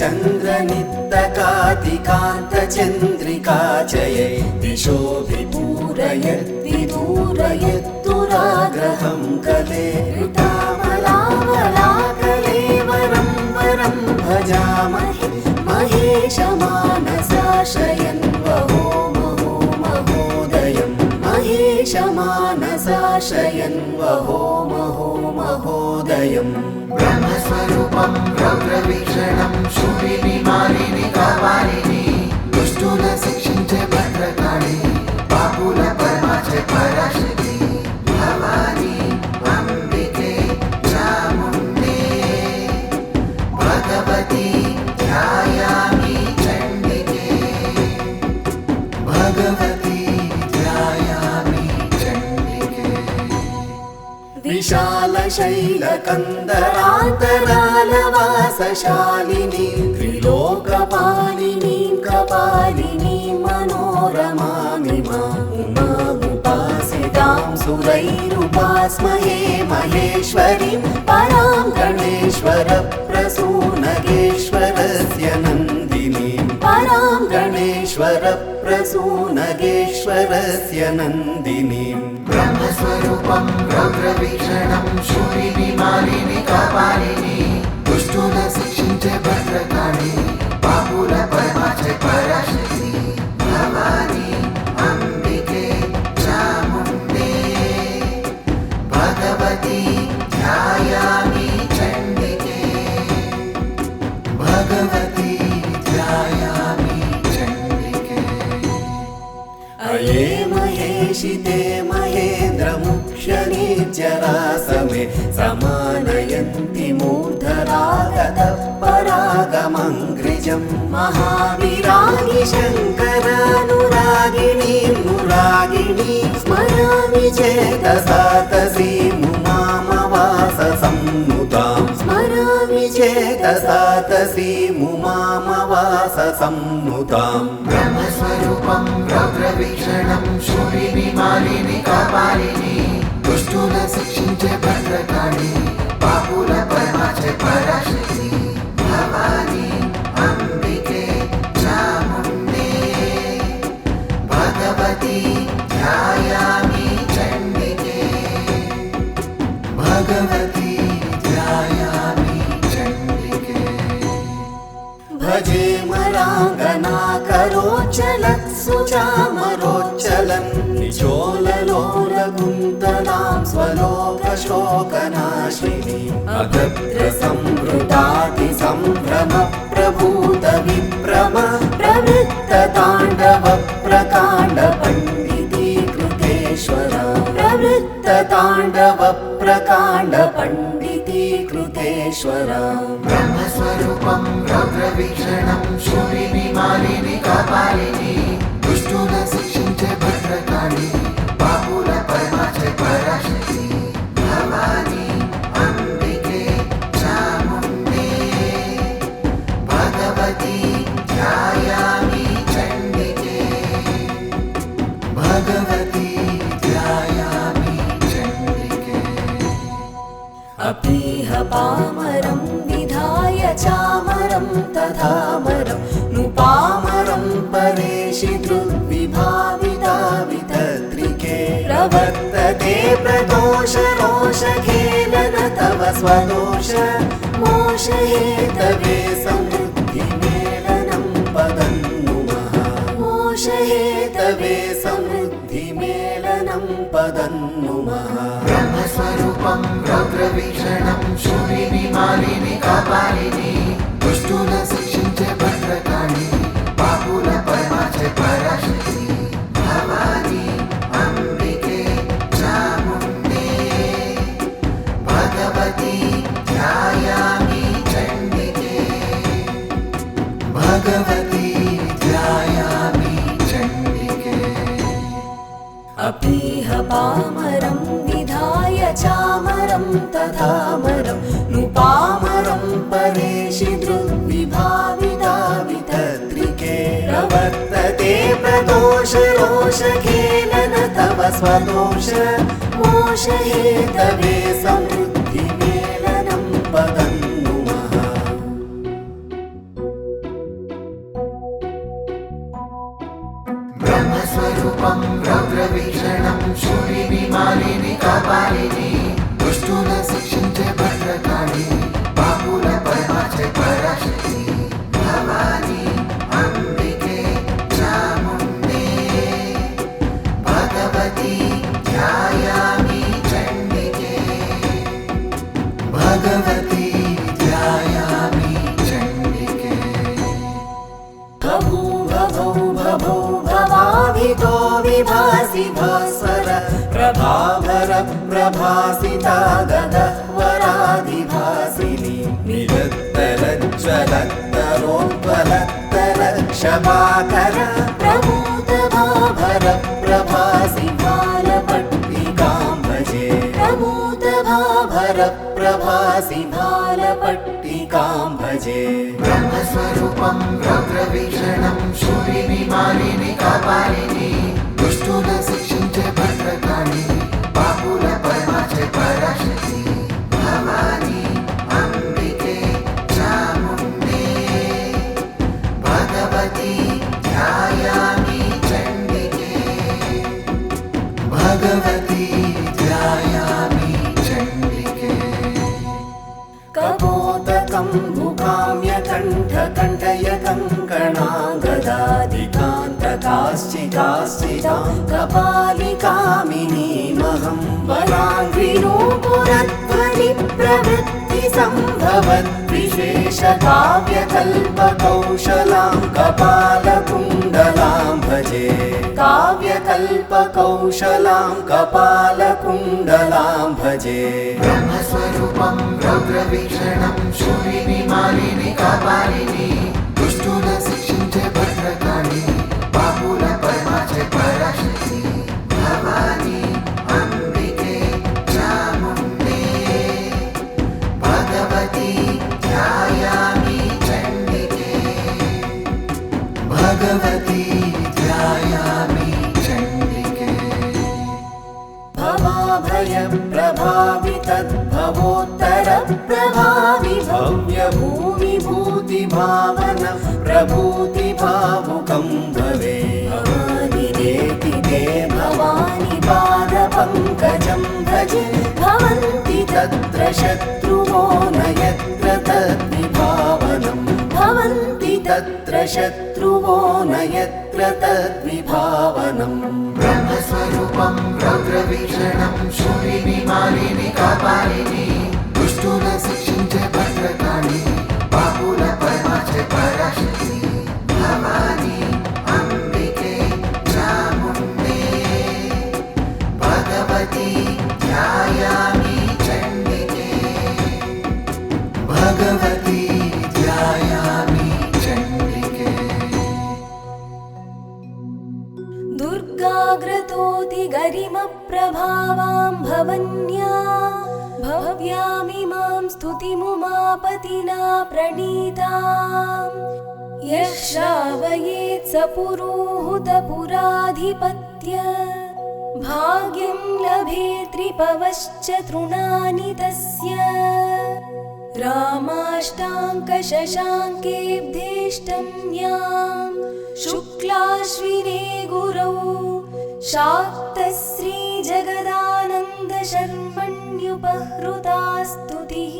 चन्द्रनित्तकातिकान्तचन्द्रिका जये दिशोऽभिपूरयद् दूरयत्तुराग्रहं कले ऋतामलावलाकलेवरं वरं भजामहे महेशमानसाश्रयन् वहो महो महोदयं महेशमानसाश्रयन् वहो महो महोदयम् ब्रह्मस्वरूपं रौद्रवीक्षणं शूलिनी मालिनी कापालिनी दुष्टुन शिक्षिंचे भद्रकाళి पापुल परमाचे पराशक्ति भवानी अंबिके चामुण्डे भगवती ध्यायामि चण्डिके भगवती ध्यायामि चण्डिके विशालशैलकन्दरान्तरालवासशालिनी त्रिलोकपालिनी कपालिनी मनोरमामिमामुपासितां सुरैरुपास्महे महेश्वरीं परां गणेश्वरप्रसूनगेश्वरस्य नन्दिनीं परां गणेश्वरप्रसूनगेश्वरस्य नन्दिनीं ब्रह्मस्वरूपं रौद्रवीक्षणं शूलिनी मालिनी कापालिनी दुष्टुन शिक्षिंचे भद्रकाళి पापुल परमाचे पराशक्ति भवानी अंबिके चामुण्डे भगवती ध्यायामि चण्डिके भगवती ध्यायामि चण्डिके अये महेशिते महेन्द्रमुख्यनीचरासमे समानयन्ति मूर्धरागतः परागमङ्घ्रिजं महाविरागि शङ्करानुरागिणीं नुरागिणीं स्मरामि चेतसा तसीमुमामवाससम्नुतां स्मरामि चेतसा तसीमुमामवाससम्नुतां ब्रह्मस्वरूपं रौद्रवीक्षणं शूलिनी मालिनी कापालिनी दुष्टुन शिक्षिंचे भद्रकाళి पापुल परमाचे पराशक्ति भवानी अंबिके चामुण्डे भगवती ध्यायामि चण्डिके भगवती ध्यायामि चण्डिके भजे मराङ्गनाकरोच्चलत्सुचामरोच्चलन् निचोललोलकुन्तलां स्वलोकशोकनाशिनीम् अगत्रसंवृतातिसम्भ्रमप्रभूतविभ्रम प्रवृत्तताण्डवप्रकाण्डपण्डितीकृतेश्वरा प्रवृत्तताण्डवप्रकाण्डपण्डितीकृतेश्वरा ब्रह्मस्वरूपं रौद्रवीक्षणं शूलिनी मालिनी कापालिनी दुष्टुन शिक्षिंचे भद्रकाళి पापुल परमाचे पराशक्ति भवानी अंबिके चामुण्डे भगवती ध्यायामि चण्डिके भगवती ध्यायामि चण्डिके अपीह पामरं विधाय चामरं तथामरं नुपामरं परेशि धृद्विभाविता वितत्रिके प्रवर्तते प्रदोषरोषखेलन तव स्वदोष मोषहेतवे समृद्धिमेलनं पदन्नुमः मोषहेतवे समृद्धिमेलनं पदन्नुमः ब्रह्मस्वरूपं रौद्रवीक्षणं शूलिनी मालिनी कापालिनी दुष्टुन शिक्षिंचे भद्रकाళి पापुल परमाचे पराशक्ति भवानी अंबिके चामुण्डे भगवती ध्यायामि चण्डिके भगवती ध्यायामि चण्डिके अपीह पामरं विधाय चामरं तथामरं नुपामरं परेशि धृद्विभाविता वितत्रिके प्रवर्तते प्रदोषरोषखेलन तव स्वदोष मोषहेतवे समृद्धिमेलनं पदन्नुमः బ్రహ్మస్వరూపం రౌద్రవీక్షణం శూలిని మాలిని కాపాలిని దుష్టుల శిక్షించే భద్రకాళి పాపుల పరమాచే పరాశక్తి భవాని అంబికే చాముండే భగవతి ధ్యాయామి చండికే భగవతి ధ్యాయామి చండికే భభూ భభౌ భభౌ భవాభితో విభాసి భాస్వర ప్రభాభర ప్రభాసితా గగవరాదిభాసిని నిరత్తరజ్వలత్తరోత్వలత్తర క్షమాకర ప్రమోద భాభర ప్రభాసి బాలపట్టికాం భజే ప్రమోద భాభర ప్రభాసి బాలపట్టికాం భజే బ్రహ్మస్వరూపం రౌద్రవీక్షణం శూలిని మాలిని కాపాలిని దుష్టుల శిక్షించే భద్రకాళి పాపుల పరమాచే పరాశక్తి భవాని అంబికే చాముండే భగవతి ధ్యాయామి చండికే భగవతి ధ్యాయామి చండికే కపోతకం ముఖామ్యకంఠకంఠయ కంకణాగదాదికాంతకాశ్చికాశ్చితాం కపాలికామినీమహం వరాంఘ్రినూపురధ్వని ప్రవృత్తి సంభవత్ విశేష కావ్యకల్పకౌశలాం కపాలకుండలాం భజే కావ్యకల్పకౌశలాం కపాలకుండలాం భజే బ్రహ్మస్వరూపం రౌద్రవీక్షణం శూలిని మాలిని కాపాలిని దుష్టుల శిక్షించే భద్రకాళి పాపుల పరమాచే పరాశక్తి భవాని అంబికే చాముండే భగవతి ధ్యాయామి చండికే భగవతి ధ్యాయామి చండికే భవాభయ ప్రభావి తద్భవోత్తర ప్రభావి భవ్య భూమి భూతి భావన ప్రభూతి భావుకం భవే భవానిరేతి తే భవాని పాద పంకజం భజే భవంతి తత్ర శత్రువో న యత్ర తద్విభావనం భవంతి తత్ర శత్రువో న యత్ర తద్విభావనం బ్రహ్మస్వరూపం రౌద్రవీక్షణం శూలిని మాలిని కాపాలిని దుష్టుల శిక్షించే భద్రకాళి పాపుల పరమాచే పరాశక్తి భవాని అంబికే చాముండే భగవతి ధ్యాయామి చండికే భగవతి ధ్యాయామి చండికే दुर्गाग्रतोति गरिमप्रभावां भवन्या भव्यामिमां स्तुतिमुमापतिना प्रणीताम् यः श्रावयेत् स पुरोहुतपुराधिपत्य भाग्यं लभेत्रिपवश्च तृणानि तस्य रामाष्टाङ्कशशाङ्केब्धेष्टम्यां शुक्लाश्विने गुरौ शाक्तश्रीजगदानन्दशर्मण्युपहृता स्तुतिः